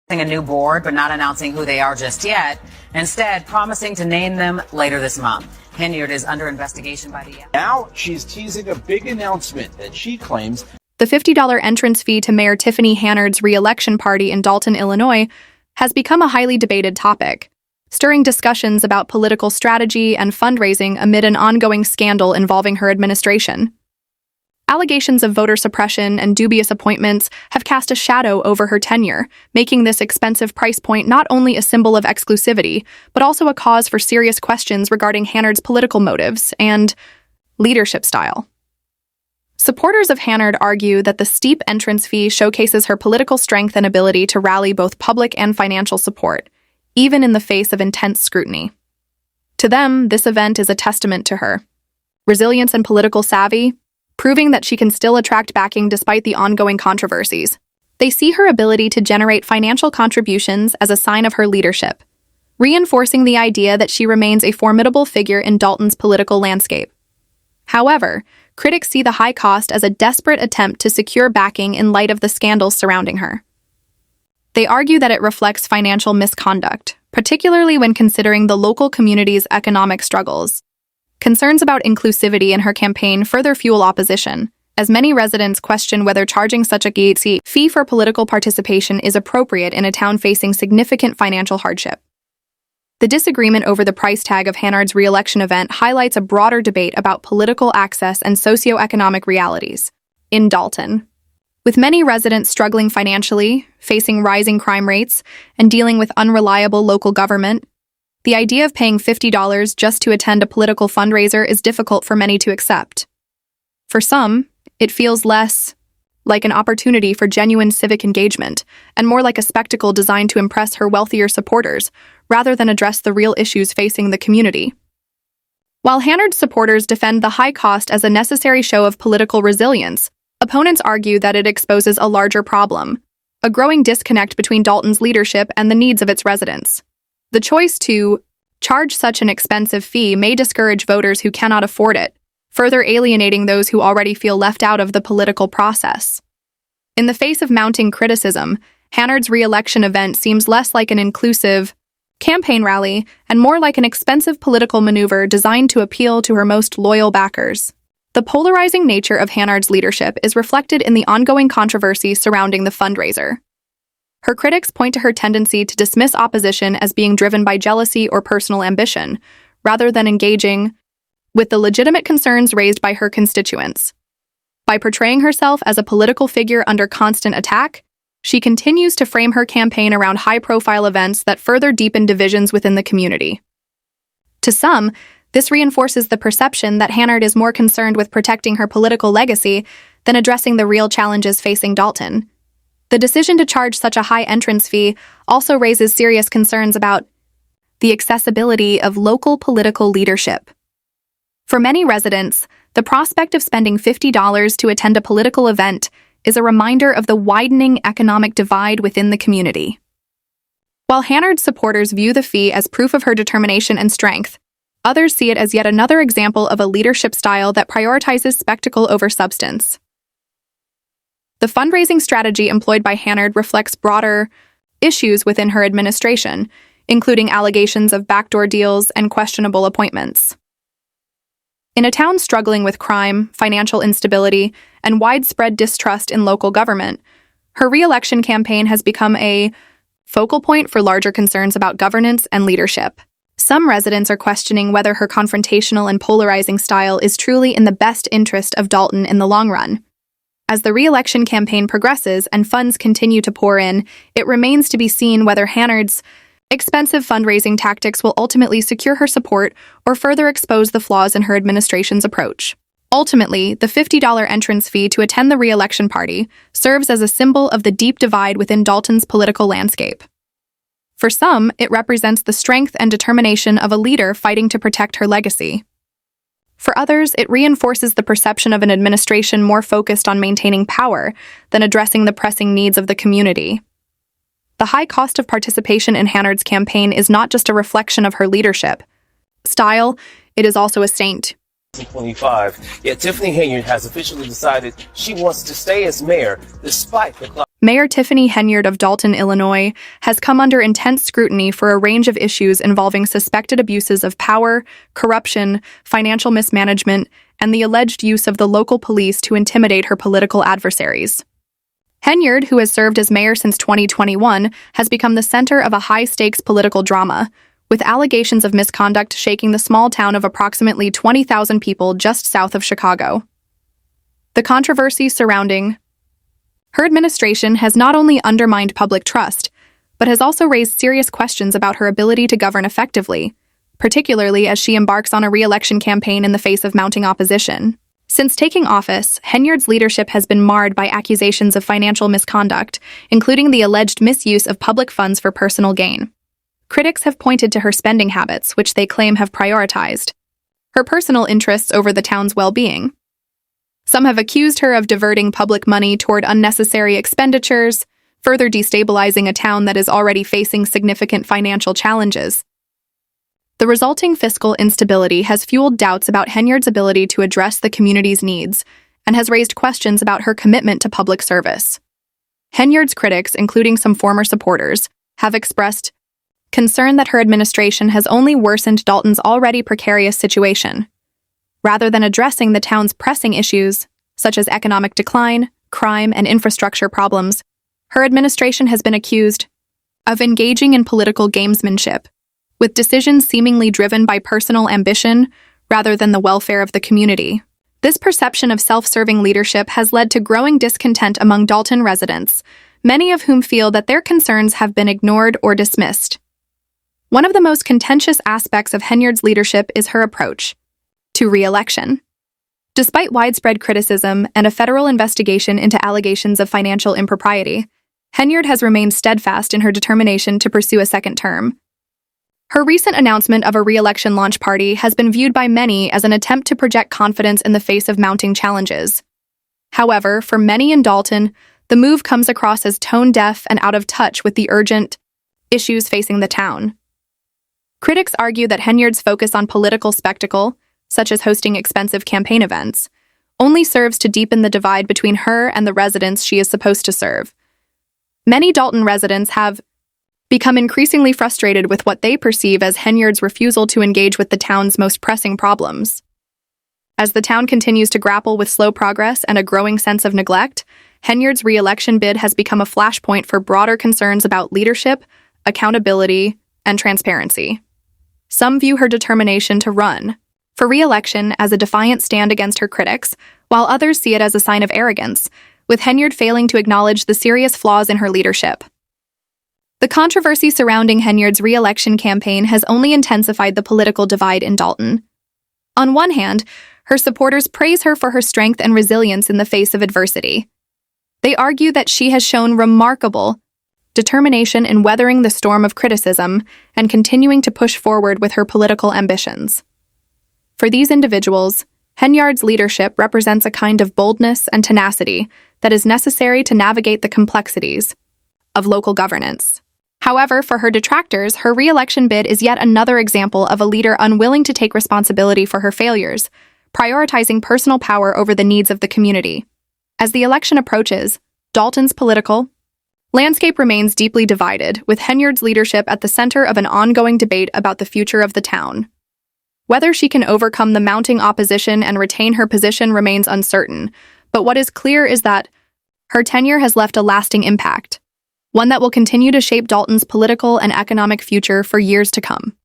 a new board, but not announcing who they are just yet. Instead, promising to name them later this month. Henyard is under investigation by the... Now she's teasing a big announcement that she claims... The $50 entrance fee to Mayor Tiffany Henyard's re-election party in Dalton, Illinois, has become a highly debated topic, stirring discussions about political strategy and fundraising amid an ongoing scandal involving her administration. Allegations of voter suppression and dubious appointments have cast a shadow over her tenure, making this expensive price point not only a symbol of exclusivity, but also a cause for serious questions regarding Henyard's political motives and leadership style. Supporters of Henyard argue that the steep entrance fee showcases her political strength and ability to rally both public and financial support, even in the face of intense scrutiny. To them, this event is a testament to her resilience and political savvy, proving that she can still attract backing despite the ongoing controversies. They see her ability to generate financial contributions as a sign of her leadership, reinforcing the idea that she remains a formidable figure in Dalton's political landscape. However, critics see the high cost as a desperate attempt to secure backing in light of the scandals surrounding her. They argue that it reflects financial misconduct, particularly when considering the local community's economic struggles. Concerns about inclusivity in her campaign further fuel opposition, as many residents question whether charging such a fee for political participation is appropriate in a town facing significant financial hardship. The disagreement over the price tag of Henyard's re-election event highlights a broader debate about political access and socioeconomic realities in Dalton. With many residents struggling financially, facing rising crime rates, and dealing with unreliable local government, the idea of paying $50 just to attend a political fundraiser is difficult for many to accept. For some, it feels less like an opportunity for genuine civic engagement and more like a spectacle designed to impress her wealthier supporters rather than address the real issues facing the community. While Henyard's supporters defend the high cost as a necessary show of political resilience, opponents argue that it exposes a larger problem, a growing disconnect between Dalton's leadership and the needs of its residents. The choice to charge such an expensive fee may discourage voters who cannot afford it, further alienating those who already feel left out of the political process. In the face of mounting criticism, Henyard's re-election event seems less like an inclusive campaign rally and more like an expensive political maneuver designed to appeal to her most loyal backers. The polarizing nature of Henyard's leadership is reflected in the ongoing controversy surrounding the fundraiser. Her critics point to her tendency to dismiss opposition as being driven by jealousy or personal ambition, rather than engaging with the legitimate concerns raised by her constituents. By portraying herself as a political figure under constant attack, she continues to frame her campaign around high-profile events that further deepen divisions within the community. To some, this reinforces the perception that Henyard is more concerned with protecting her political legacy than addressing the real challenges facing Dalton. The decision to charge such a high entrance fee also raises serious concerns about the accessibility of local political leadership. For many residents, the prospect of spending $50 to attend a political event is a reminder of the widening economic divide within the community. While Henyard's supporters view the fee as proof of her determination and strength, others see it as yet another example of a leadership style that prioritizes spectacle over substance. The fundraising strategy employed by Henyard reflects broader issues within her administration, including allegations of backdoor deals and questionable appointments. In a town struggling with crime, financial instability, and widespread distrust in local government, her re-election campaign has become a focal point for larger concerns about governance and leadership. Some residents are questioning whether her confrontational and polarizing style is truly in the best interest of Dalton in the long run. As the re-election campaign progresses and funds continue to pour in, it remains to be seen whether Henyard's expensive fundraising tactics will ultimately secure her support or further expose the flaws in her administration's approach. Ultimately, the $50 entrance fee to attend the re-election party serves as a symbol of the deep divide within Dalton's political landscape. For some, it represents the strength and determination of a leader fighting to protect her legacy. For others, it reinforces the perception of an administration more focused on maintaining power than addressing the pressing needs of the community. The high cost of participation in Henyard's campaign is not just a reflection of her leadership style, it is also a saint. 25. Yet Tiffany Henyard has officially decided she wants to stay as mayor despite the Mayor Tiffany Henyard of Dalton, Illinois, has come under intense scrutiny for a range of issues involving suspected abuses of power, corruption, financial mismanagement, and the alleged use of the local police to intimidate her political adversaries. Henyard, who has served as mayor since 2021, has become the center of a high-stakes political drama, with allegations of misconduct shaking the small town of approximately 20,000 people just south of Chicago. The controversy surrounding her administration has not only undermined public trust, but has also raised serious questions about her ability to govern effectively, particularly as she embarks on a re-election campaign in the face of mounting opposition. Since taking office, Henyard's leadership has been marred by accusations of financial misconduct, including the alleged misuse of public funds for personal gain. Critics have pointed to her spending habits, which they claim have prioritized her personal interests over the town's well-being. Some have accused her of diverting public money toward unnecessary expenditures, further destabilizing a town that is already facing significant financial challenges. The resulting fiscal instability has fueled doubts about Henyard's ability to address the community's needs and has raised questions about her commitment to public service. Henyard's critics, including some former supporters, have expressed concern that her administration has only worsened Dalton's already precarious situation. Rather than addressing the town's pressing issues, such as economic decline, crime, and infrastructure problems, her administration has been accused of engaging in political gamesmanship, with decisions seemingly driven by personal ambition rather than the welfare of the community. This perception of self-serving leadership has led to growing discontent among Dalton residents, many of whom feel that their concerns have been ignored or dismissed. One of the most contentious aspects of Henyard's leadership is her approach to re-election. Despite widespread criticism and a federal investigation into allegations of financial impropriety, Henyard has remained steadfast in her determination to pursue a second term. Her recent announcement of a re-election launch party has been viewed by many as an attempt to project confidence in the face of mounting challenges. However, for many in Dalton, the move comes across as tone-deaf and out of touch with the urgent issues facing the town. Critics argue that Henyard's focus on political spectacle, such as hosting expensive campaign events, only serves to deepen the divide between her and the residents she is supposed to serve. Many Dalton residents have become increasingly frustrated with what they perceive as Henyard's refusal to engage with the town's most pressing problems. As the town continues to grapple with slow progress and a growing sense of neglect, Henyard's re-election bid has become a flashpoint for broader concerns about leadership, accountability, and transparency. Some view her determination to run for re-election as a defiant stand against her critics, while others see it as a sign of arrogance, with Henyard failing to acknowledge the serious flaws in her leadership. The controversy surrounding Henyard's re-election campaign has only intensified the political divide in Dalton. On one hand, her supporters praise her for her strength and resilience in the face of adversity. They argue that she has shown remarkable determination in weathering the storm of criticism and continuing to push forward with her political ambitions. For these individuals, Henyard's leadership represents a kind of boldness and tenacity that is necessary to navigate the complexities of local governance. However, for her detractors, her re-election bid is yet another example of a leader unwilling to take responsibility for her failures, prioritizing personal power over the needs of the community. As the election approaches, Dalton's political landscape remains deeply divided, with Henyard's leadership at the center of an ongoing debate about the future of the town. Whether she can overcome the mounting opposition and retain her position remains uncertain, but what is clear is that her tenure has left a lasting impact, one that will continue to shape Dalton's political and economic future for years to come.